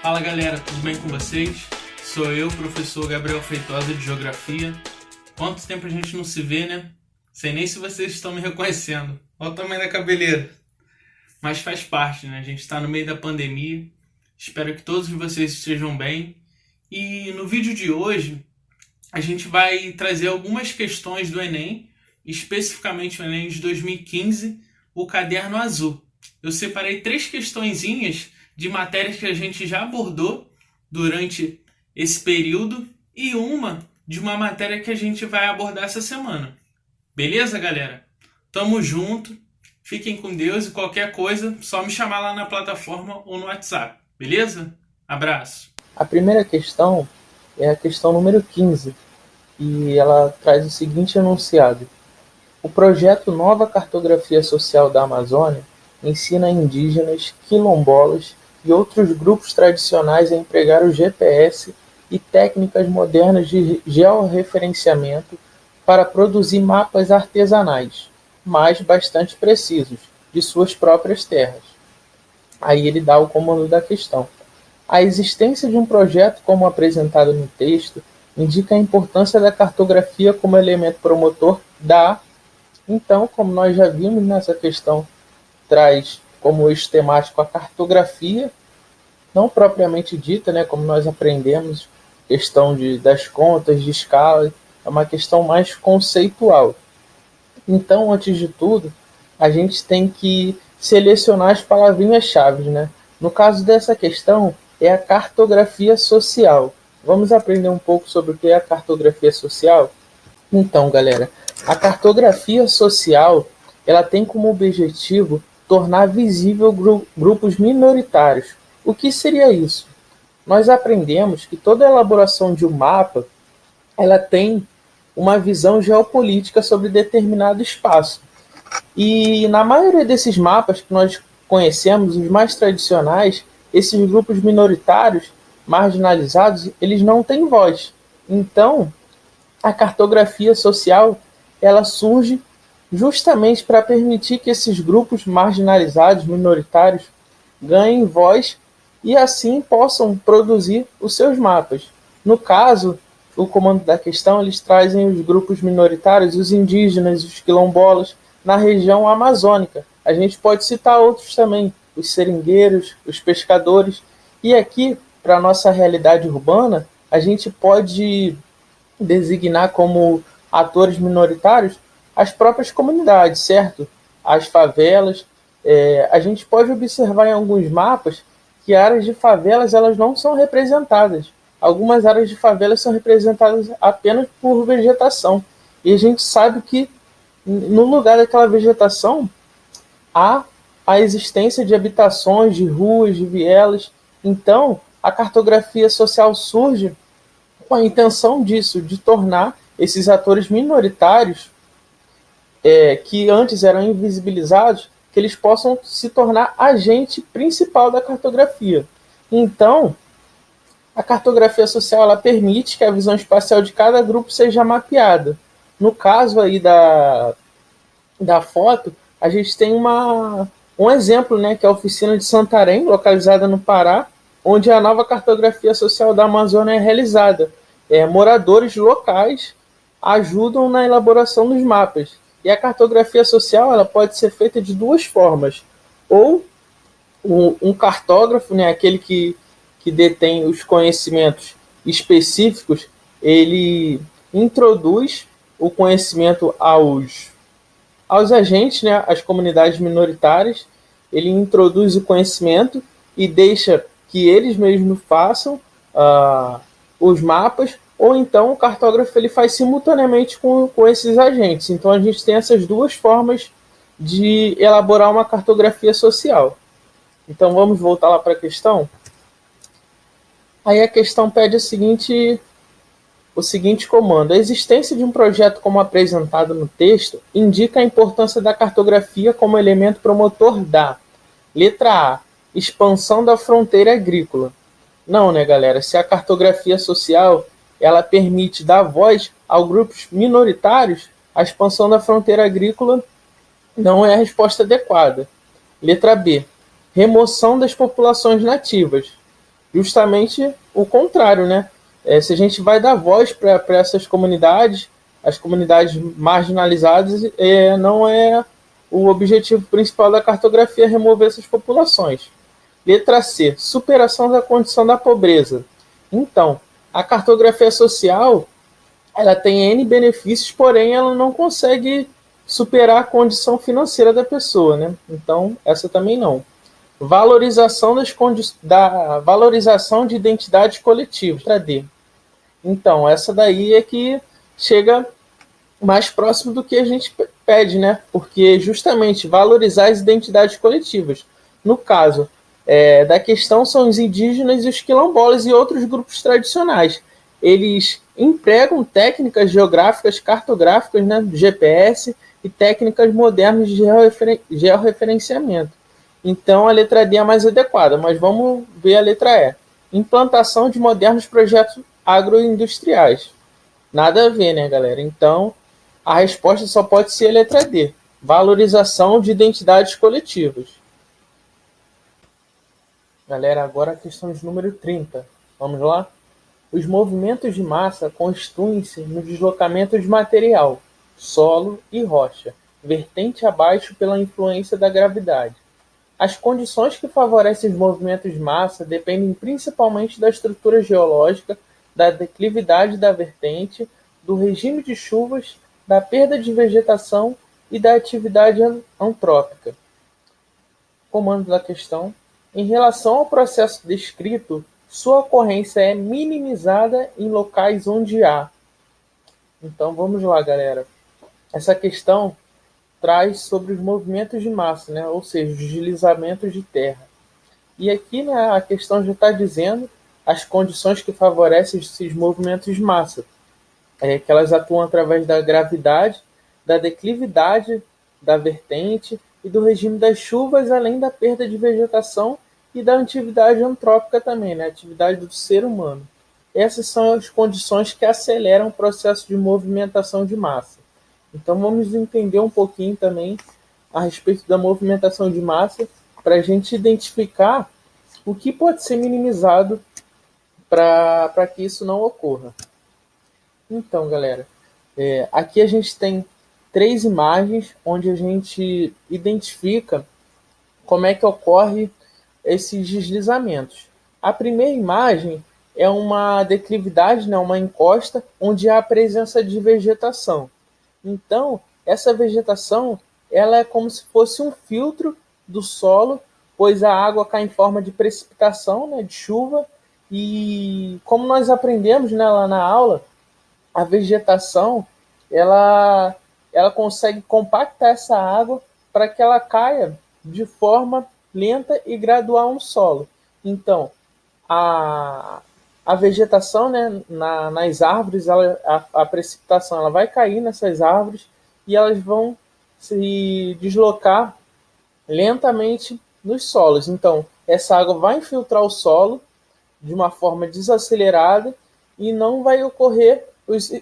Fala galera, tudo bem com vocês? Sou eu, professor Gabriel Feitosa de Geografia. Quanto tempo a gente não se vê, né? Sei nem se vocês estão me reconhecendo. Olha o tamanho da cabeleira. Mas faz parte, né? A gente está no meio da pandemia. Espero que todos vocês estejam bem. E no vídeo de hoje, a gente vai trazer algumas questões do Enem, especificamente o Enem de 2015, o Caderno Azul. Eu separei 3 questõezinhas de matérias que a gente já abordou durante esse período e uma de uma matéria que a gente vai abordar essa semana. Beleza, galera? Tamo junto, fiquem com Deus e qualquer coisa, só me chamar lá na plataforma ou no WhatsApp, beleza? Abraço! A primeira questão é a questão número 15, e ela traz o seguinte enunciado. O projeto Nova Cartografia Social da Amazônia ensina indígenas, quilombolas e outros grupos tradicionais a empregar o GPS e técnicas modernas de georreferenciamento para produzir mapas artesanais, mas bastante precisos, de suas próprias terras. Aí ele dá o comando da questão. A existência de um projeto como apresentado no texto indica a importância da cartografia como elemento promotor da... Então, como nós já vimos nessa questão, traz como eixo temático a cartografia, não propriamente dita, né, como nós aprendemos, questão das contas, de escala, é uma questão mais conceitual. Então, antes de tudo, a gente tem que selecionar as palavrinhas-chave, né? No caso dessa questão, é a cartografia social. Vamos aprender um pouco sobre o que é a cartografia social? Então, galera, a cartografia social, ela tem como objetivo tornar visível grupos minoritários. O que seria isso? Nós aprendemos que toda a elaboração de um mapa, ela tem uma visão geopolítica sobre determinado espaço. E na maioria desses mapas que nós conhecemos, os mais tradicionais, esses grupos minoritários, marginalizados, eles não têm voz. Então, a cartografia social, ela surge justamente para permitir que esses grupos marginalizados, minoritários, ganhem voz e assim possam produzir os seus mapas. No caso, o comando da questão, eles trazem os grupos minoritários, os indígenas, os quilombolas, na região amazônica. A gente pode citar outros também, os seringueiros, os pescadores. E aqui, para a nossa realidade urbana, a gente pode designar como atores minoritários as próprias comunidades, certo? As favelas. A gente pode observar em alguns mapas que áreas de favelas elas não são representadas. Algumas áreas de favelas são representadas apenas por vegetação. E a gente sabe que no lugar daquela vegetação há a existência de habitações, de ruas, de vielas. Então, a cartografia social surge com a intenção disso, de tornar esses atores minoritários, que antes eram invisibilizados, que eles possam se tornar agente principal da cartografia. Então, a cartografia social ela permite que a visão espacial de cada grupo seja mapeada. No caso aí da foto, a gente tem um exemplo, né, que é a oficina de Santarém, localizada no Pará, onde a nova cartografia social da Amazônia é realizada. Moradores locais ajudam na elaboração dos mapas. E a cartografia social ela pode ser feita de 2 formas. Ou um cartógrafo, né, aquele que detém os conhecimentos específicos, ele introduz o conhecimento aos agentes, né, às comunidades minoritárias, ele introduz o conhecimento e deixa que eles mesmos façam os mapas, ou então o cartógrafo ele faz simultaneamente com esses agentes. Então a gente tem essas 2 formas de elaborar uma cartografia social. Então vamos voltar lá para a questão? Aí a questão pede o seguinte comando. A existência de um projeto como apresentado no texto indica a importância da cartografia como elemento promotor da letra A, expansão da fronteira agrícola. Não, né, galera? Se a cartografia social ela permite dar voz a grupos minoritários, a expansão da fronteira agrícola não é a resposta adequada. Letra B, remoção das populações nativas. justamente o contrário, né? Se a gente vai dar voz para essas comunidades, as comunidades marginalizadas, não é o objetivo principal da cartografia remover essas populações. Letra C, superação da condição da pobreza. Então, a cartografia social, ela tem N benefícios, porém ela não consegue superar a condição financeira da pessoa, né? Então, essa também não. Valorização da valorização de identidades coletivas, letra D. Então, essa daí é que chega mais próximo do que a gente pede, né? Porque justamente valorizar as identidades coletivas. No caso da questão são os indígenas e os quilombolas e outros grupos tradicionais. Eles empregam técnicas geográficas, cartográficas, né, GPS e técnicas modernas de georreferenciamento. Então a letra D é mais adequada, mas vamos ver a letra E. Implantação de modernos projetos agroindustriais. Nada a ver, né, galera? Então a resposta só pode ser a letra D. Valorização de identidades coletivas. Galera, agora a questão de número 30. Vamos lá? Os movimentos de massa constituem-se no deslocamento de material, solo e rocha, vertente abaixo pela influência da gravidade. As condições que favorecem os movimentos de massa dependem principalmente da estrutura geológica, da declividade da vertente, do regime de chuvas, da perda de vegetação e da atividade antrópica. Comando da questão. Em relação ao processo descrito, sua ocorrência é minimizada em locais onde há. Então vamos lá, galera. Essa questão traz sobre os movimentos de massa, né? Ou seja, os deslizamentos de terra. E aqui, né, a questão já está dizendo as condições que favorecem esses movimentos de massa. Que elas atuam através da gravidade, da declividade da vertente e do regime das chuvas, além da perda de vegetação e da atividade antrópica também, né? A atividade do ser humano. Essas são as condições que aceleram o processo de movimentação de massa. Então vamos entender um pouquinho também a respeito da movimentação de massa para a gente identificar o que pode ser minimizado para que isso não ocorra. Então, galera, aqui a gente tem 3 imagens onde a gente identifica como é que ocorre esses deslizamentos. A primeira imagem é uma declividade, né, uma encosta, onde há a presença de vegetação. Então, essa vegetação ela é como se fosse um filtro do solo, pois a água cai em forma de precipitação, né, de chuva, e como nós aprendemos, né, lá na aula, a vegetação ela consegue compactar essa água para que ela caia de forma lenta e gradual no solo. Então, a vegetação, né, nas árvores, a precipitação ela vai cair nessas árvores e elas vão se deslocar lentamente nos solos. Então, essa água vai infiltrar o solo de uma forma desacelerada e não vai ocorrer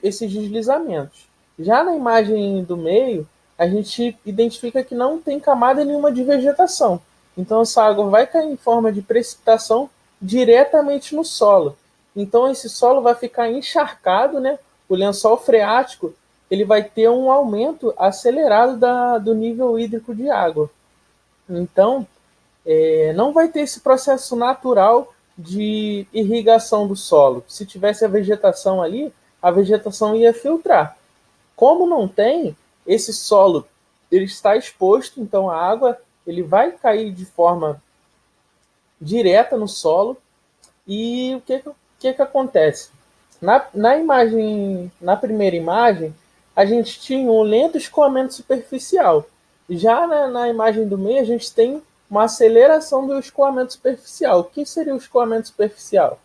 esses deslizamentos. Já na imagem do meio, a gente identifica que não tem camada nenhuma de vegetação. Então essa água vai cair em forma de precipitação diretamente no solo. Então esse solo vai ficar encharcado, né? O lençol freático ele vai ter um aumento acelerado do nível hídrico de água. Então não vai ter esse processo natural de irrigação do solo. Se tivesse a vegetação ali, a vegetação ia filtrar. Como não tem, esse solo ele está exposto, então a água ele vai cair de forma direta no solo. E o que acontece? Na primeira imagem, a gente tinha um lento escoamento superficial. Já na imagem do meio, a gente tem uma aceleração do escoamento superficial. O que seria o escoamento superficial?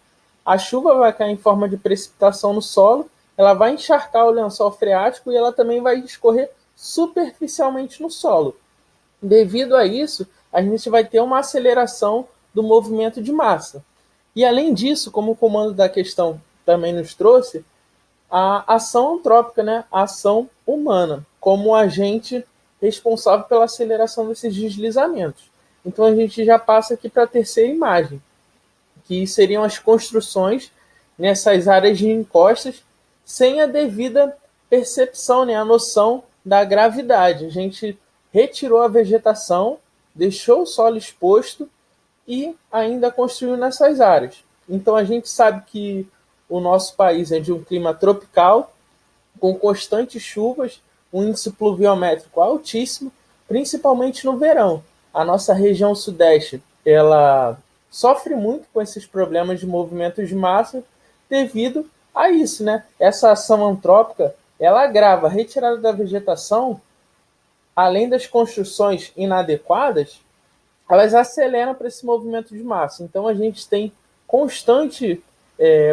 A chuva vai cair em forma de precipitação no solo, ela vai encharcar o lençol freático e ela também vai escorrer superficialmente no solo. Devido a isso, a gente vai ter uma aceleração do movimento de massa. E além disso, como o comando da questão também nos trouxe, a ação antrópica, né? A ação humana, como agente responsável pela aceleração desses deslizamentos. Então a gente já passa aqui para a terceira imagem, que seriam as construções nessas áreas de encostas sem a devida percepção, né, a noção da gravidade. A gente retirou a vegetação, deixou o solo exposto e ainda construiu nessas áreas. Então a gente sabe que o nosso país é de um clima tropical, com constantes chuvas, um índice pluviométrico altíssimo, principalmente no verão. A nossa região sudeste, ela sofre muito com esses problemas de movimentos de massa devido a isso, né? Essa ação antrópica, ela agrava a retirada da vegetação, além das construções inadequadas, elas aceleram para esse movimento de massa. Então a gente tem constante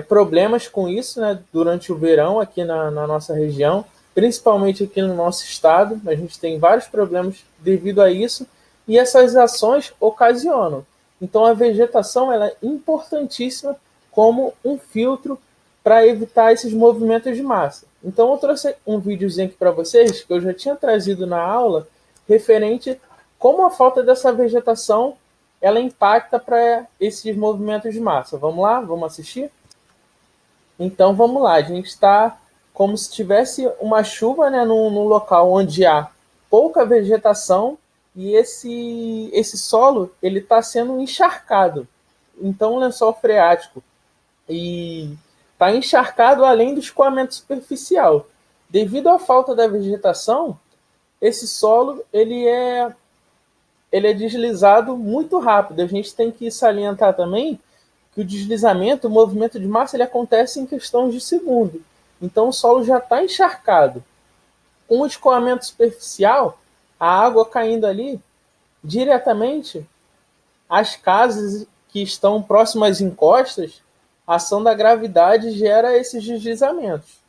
problemas com isso, né, durante o verão aqui na nossa região, principalmente aqui no nosso estado. A gente tem vários problemas devido a isso e essas ações ocasionam. Então a vegetação ela é importantíssima como um filtro para evitar esses movimentos de massa. Então eu trouxe um videozinho aqui para vocês que eu já tinha trazido na aula referente como a falta dessa vegetação ela impacta para esses movimentos de massa. Vamos lá? Vamos assistir? Então vamos lá. A gente está como se tivesse uma chuva, né, num local onde há pouca vegetação e esse solo ele está sendo encharcado. Então o lençol freático está encharcado além do escoamento superficial. Devido à falta da vegetação, esse solo ele é deslizado muito rápido. A gente tem que salientar também que o deslizamento, o movimento de massa, ele acontece em questões de segundo. Então o solo já está encharcado. Com o escoamento superficial, a água caindo ali diretamente, as casas que estão próximas às encostas, a ação da gravidade gera esses deslizamentos.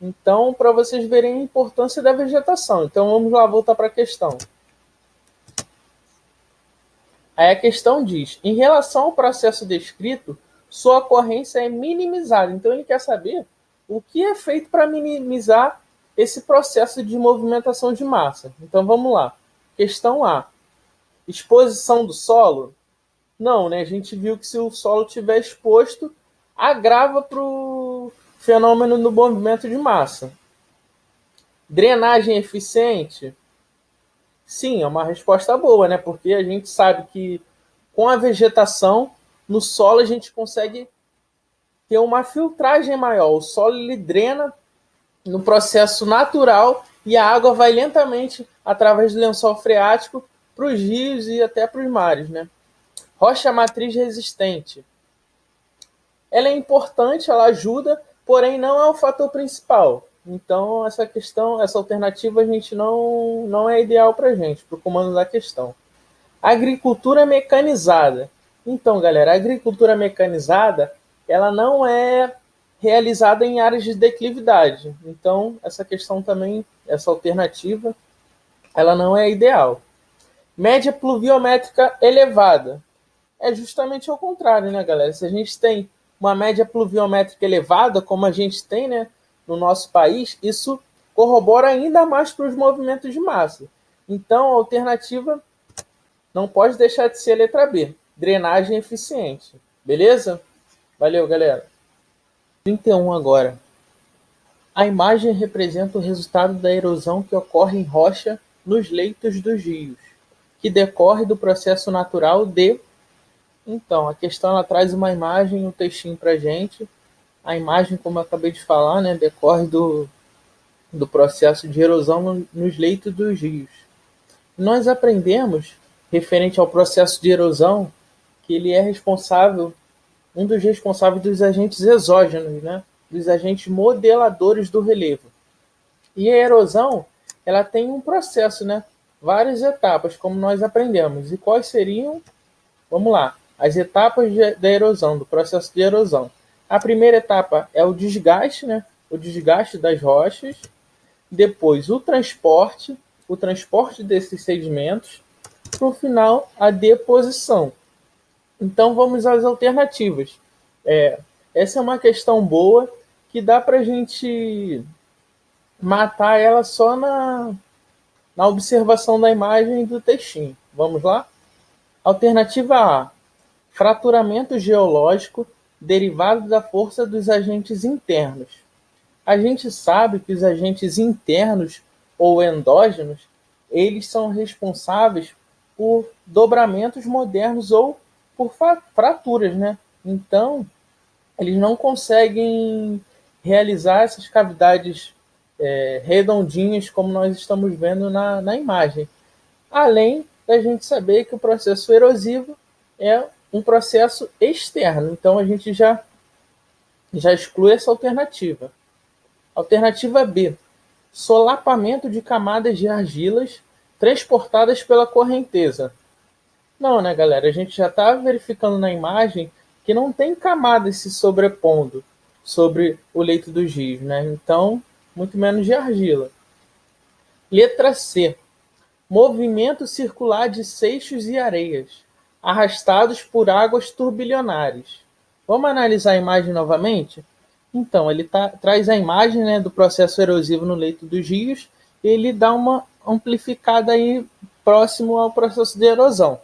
Então, para vocês verem a importância da vegetação. Então vamos lá voltar para a questão. Aí a questão diz, em relação ao processo descrito, sua ocorrência é minimizada. Então ele quer saber o que é feito para minimizar esse processo de movimentação de massa. Então vamos lá. Questão A. Exposição do solo? Não, né? A gente viu que se o solo estiver exposto, agrava para o fenômeno do movimento de massa. Drenagem eficiente? Sim, é uma resposta boa, né? Porque a gente sabe que com a vegetação no solo a gente consegue ter uma filtragem maior. O solo ele drena no processo natural e a água vai lentamente através do lençol freático para os rios e até para os mares, né? Rocha matriz resistente. Ela é importante, ela ajuda, porém não é o fator principal. Então, essa questão, essa alternativa, a gente não é ideal para a gente, para o comando da questão. Agricultura mecanizada. Então, galera, a agricultura mecanizada, ela não é realizada em áreas de declividade. Então, essa questão também, essa alternativa, ela não é ideal. Média pluviométrica elevada. É justamente ao contrário, né, galera? Se a gente tem uma média pluviométrica elevada, como a gente tem, né, no nosso país, isso corrobora ainda mais para os movimentos de massa. Então, a alternativa não pode deixar de ser a letra B, drenagem eficiente. Beleza? Valeu, galera. 31 agora. A imagem representa o resultado da erosão que ocorre em rocha nos leitos dos rios, que decorre do processo natural de... Então, a questão ela traz uma imagem, um textinho para a gente. A imagem, como eu acabei de falar, né, decorre do processo de erosão nos leitos dos rios. Nós aprendemos, referente ao processo de erosão, que ele é responsável, um dos responsáveis dos agentes exógenos, né, dos agentes modeladores do relevo. E a erosão, ela tem um processo, né, várias etapas, como nós aprendemos. E quais seriam? Vamos lá. As etapas da erosão, do processo de erosão. A primeira etapa é o desgaste, né? O desgaste das rochas. Depois o transporte desses sedimentos. Por final, a deposição. Então vamos às alternativas. Essa é uma questão boa que dá para a gente matar ela só na observação da imagem e do textinho. Vamos lá? Alternativa A. fraturamento geológico derivado da força dos agentes internos. A gente sabe que os agentes internos ou endógenos, eles são responsáveis por dobramentos modernos ou por fraturas, né? Então, eles não conseguem realizar essas cavidades redondinhas como nós estamos vendo na imagem. Além da gente saber que o processo erosivo é um processo externo, então a gente já exclui essa alternativa. Alternativa B, solapamento de camadas de argilas transportadas pela correnteza. Não, né, galera? A gente já está verificando na imagem que não tem camadas se sobrepondo sobre o leito dos rios, né? Então, muito menos de argila. Letra C. Movimento circular de seixos e areias, arrastados por águas turbilionares. Vamos analisar a imagem novamente? Então, ele traz a imagem, né, do processo erosivo no leito dos rios e ele dá uma amplificada aí próximo ao processo de erosão.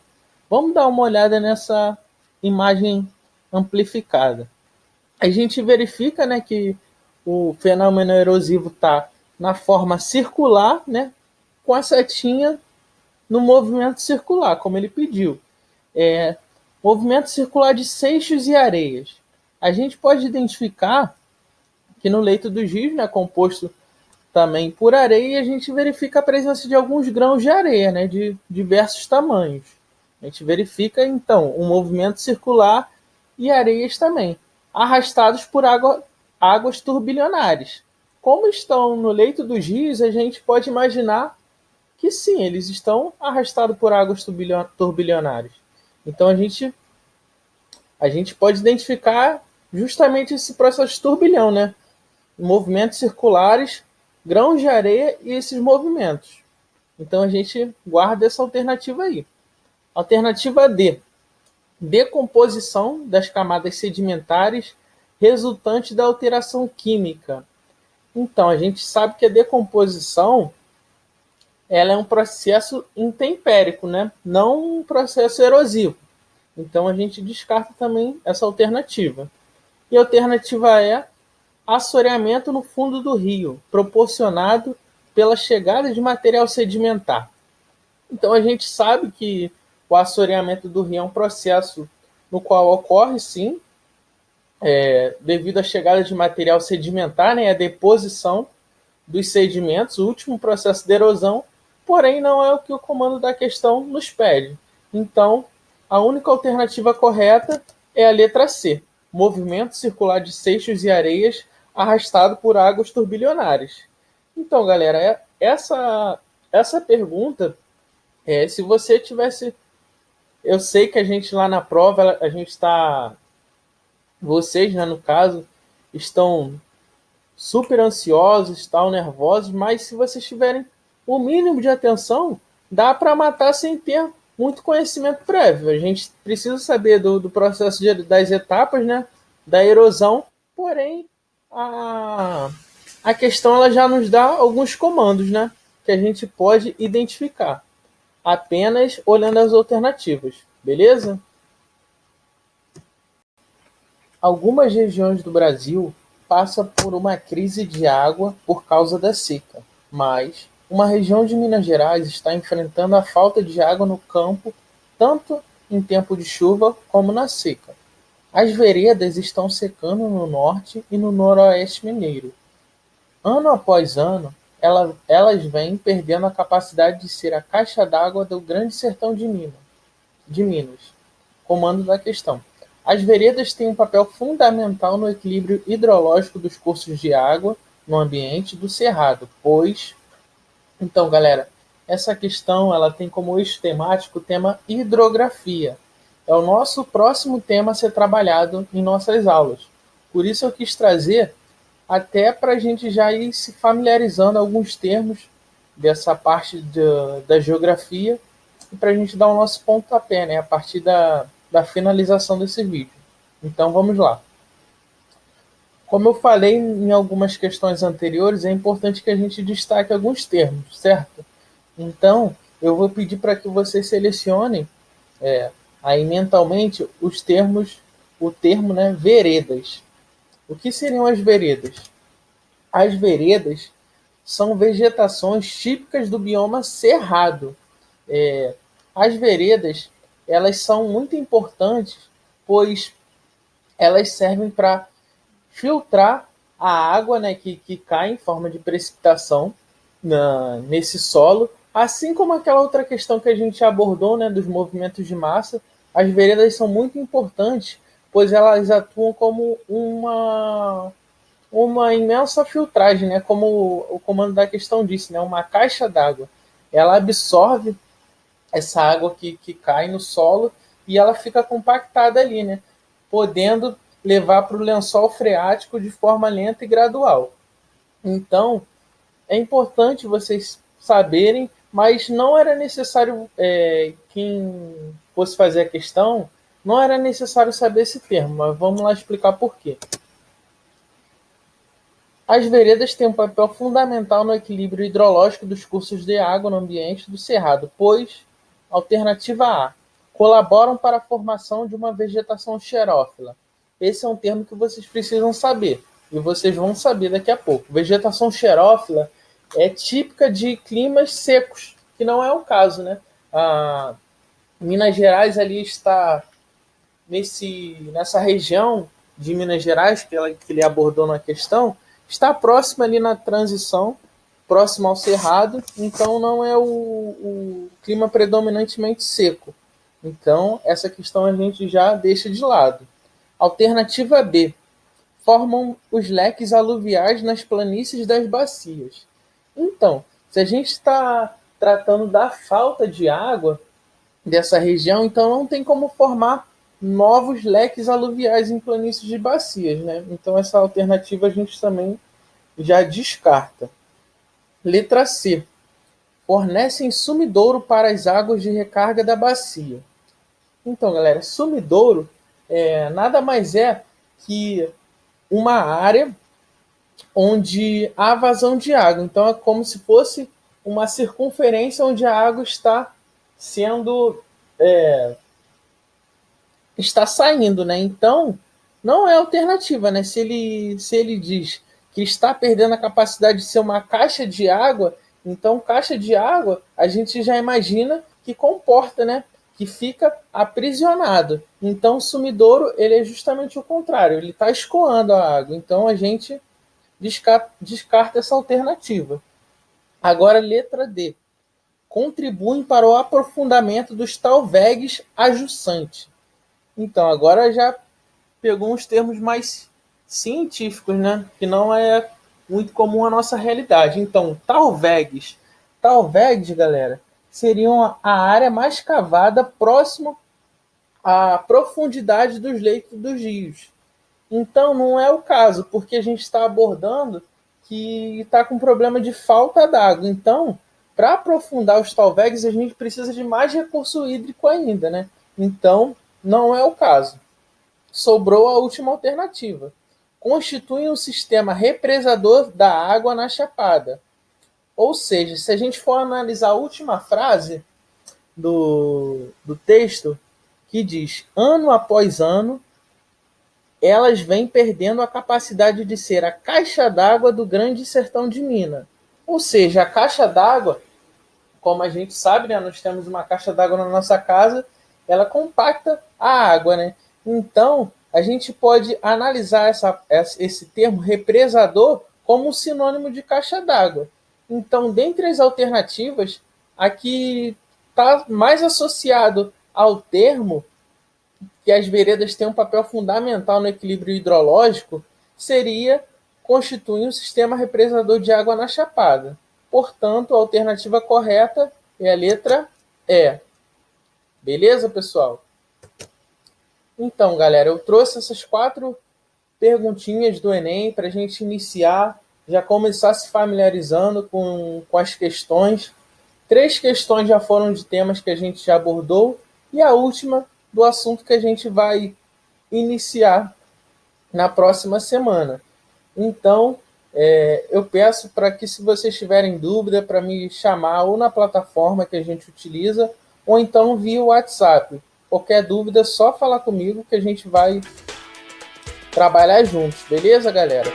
Vamos dar uma olhada nessa imagem amplificada. A gente verifica, né, que o fenômeno erosivo está na forma circular, né, com a setinha no movimento circular, como ele pediu. Movimento circular de seixos e areias. A gente pode identificar que no leito dos rios, né, composto também por areia, a gente verifica a presença de alguns grãos de areia, né, de diversos tamanhos. A gente verifica, então, um movimento circular e areias também, arrastados por águas turbilionares. Como estão no leito dos rios, a gente pode imaginar que sim, eles estão arrastados por águas turbilionares. Então a gente pode identificar justamente esse processo de turbilhão, né? Movimentos circulares, grãos de areia e esses movimentos. Então a gente guarda essa alternativa aí. Alternativa D. Decomposição das camadas sedimentares resultante da alteração química. Então, a gente sabe que a decomposição ela é um processo intempérico, né? Não um processo erosivo. Então, a gente descarta também essa alternativa. E a alternativa é assoreamento no fundo do rio, proporcionado pela chegada de material sedimentar. Então, a gente sabe que o assoreamento do rio é um processo no qual ocorre, sim, devido à chegada de material sedimentar, né, a deposição dos sedimentos, o último processo de erosão, porém não é o que o comando da questão nos pede. Então, a única alternativa correta é a letra C, movimento circular de seixos e areias arrastado por águas turbilionares. Então, galera, essa pergunta, se você tivesse... Eu sei que a gente lá na prova, a gente está... Vocês, né, no caso, estão super ansiosos, tal, nervosos, mas se vocês tiverem o mínimo de atenção, dá para matar sem ter muito conhecimento prévio. A gente precisa saber do processo das etapas, né, da erosão, porém a questão ela já nos dá alguns comandos, né, que a gente pode identificar apenas olhando as alternativas, beleza? Algumas regiões do Brasil passam por uma crise de água por causa da seca, mas uma região de Minas Gerais está enfrentando a falta de água no campo, tanto em tempo de chuva como na seca. As veredas estão secando no norte e no noroeste mineiro. Ano após ano, elas vêm perdendo a capacidade de ser a caixa d'água do Grande Sertão de Minas. Comando da questão. As veredas têm um papel fundamental no equilíbrio hidrológico dos cursos de água no ambiente do cerrado, pois... Então, galera, essa questão ela tem como eixo temático o tema hidrografia. É o nosso próximo tema a ser trabalhado em nossas aulas. Por isso eu quis trazer até para a gente já ir se familiarizando alguns termos dessa parte da geografia e para a gente dar o nosso pontapé, né, a partir da finalização desse vídeo. Então vamos lá. Como eu falei em algumas questões anteriores, é importante que a gente destaque alguns termos, certo? Então eu vou pedir para que vocês selecionem aí mentalmente o termo, né, veredas. O que seriam as veredas? As veredas são vegetações típicas do bioma cerrado. As veredas, elas são muito importantes, pois elas servem para filtrar a água, né, que cai em forma de precipitação nesse solo, assim como aquela outra questão que a gente abordou, né, dos movimentos de massa. As veredas são muito importantes, pois elas atuam como uma imensa filtragem, né, como o comando da questão disse, né, uma caixa d'água. Ela absorve essa água que cai no solo e ela fica compactada ali, né, podendo levar para o lençol freático de forma lenta e gradual. Então, é importante vocês saberem, mas não era necessário, quem fosse fazer a questão, não era necessário saber esse termo, mas vamos lá explicar por quê. As veredas têm um papel fundamental no equilíbrio hidrológico dos cursos de água no ambiente do cerrado, pois, alternativa A, colaboram para a formação de uma vegetação xerófila. Esse é um termo que vocês precisam saber, e vocês vão saber daqui a pouco. Vegetação xerófila é típica de climas secos, que não é o caso, né? Minas Gerais ali está nessa região de Minas Gerais que ele abordou na questão, está próxima ali na transição, próximo ao cerrado, então não é o clima predominantemente seco. Então, essa questão a gente já deixa de lado. Alternativa B. Formam os leques aluviais nas planícies das bacias. Então, se a gente está tratando da falta de água dessa região, então não tem como formar novos leques aluviais em planícies de bacias, né? Então essa alternativa a gente também já descarta. Letra C. Fornecem sumidouro para as águas de recarga da bacia. Então, galera, sumidouro nada mais é que uma área onde há vazão de água. Então é como se fosse uma circunferência onde a água está sendo está saindo, né? Então, não é alternativa, né? Se ele diz que está perdendo a capacidade de ser uma caixa de água, então caixa de água a gente já imagina que comporta, né? Que fica aprisionado. Então, o sumidouro ele é justamente o contrário, ele está escoando a água. Então, a gente descarta essa alternativa. Agora, letra D. Contribuem para o aprofundamento dos talvegues ajussantes. Então, agora já pegou uns termos mais científicos, né? Que não é muito comum à nossa realidade. Então, talvegues. Talvegues, galera, seriam a área mais cavada próximo à profundidade dos leitos dos rios. Então, não é o caso, porque a gente está abordando que está com problema de falta d'água. Então, para aprofundar os talvegues, a gente precisa de mais recurso hídrico ainda, né? Então, não é o caso. Sobrou a última alternativa. Constitui um sistema represador da água na chapada. Ou seja, se a gente for analisar a última frase do texto, que diz: ano após ano, elas vêm perdendo a capacidade de ser a caixa d'água do grande sertão de Minas. Ou seja, a caixa d'água, como a gente sabe, né, nós temos uma caixa d'água na nossa casa, ela compacta a água, né? Então, a gente pode analisar esse termo represador como um sinônimo de caixa d'água. Então, dentre as alternativas, a que está mais associado ao termo que as veredas têm um papel fundamental no equilíbrio hidrológico seria constituir um sistema represador de água na chapada. Portanto, a alternativa correta é a letra E. Beleza, pessoal? Então, galera, eu trouxe essas 4 perguntinhas do Enem para a gente iniciar, já começar se familiarizando com as questões. 3 questões já foram de temas que a gente já abordou e a última do assunto que a gente vai iniciar na próxima semana. Então, eu peço para que, se vocês tiverem dúvida, para me chamar ou na plataforma que a gente utiliza, ou então via WhatsApp. Qualquer dúvida é só falar comigo que a gente vai trabalhar juntos, beleza, galera?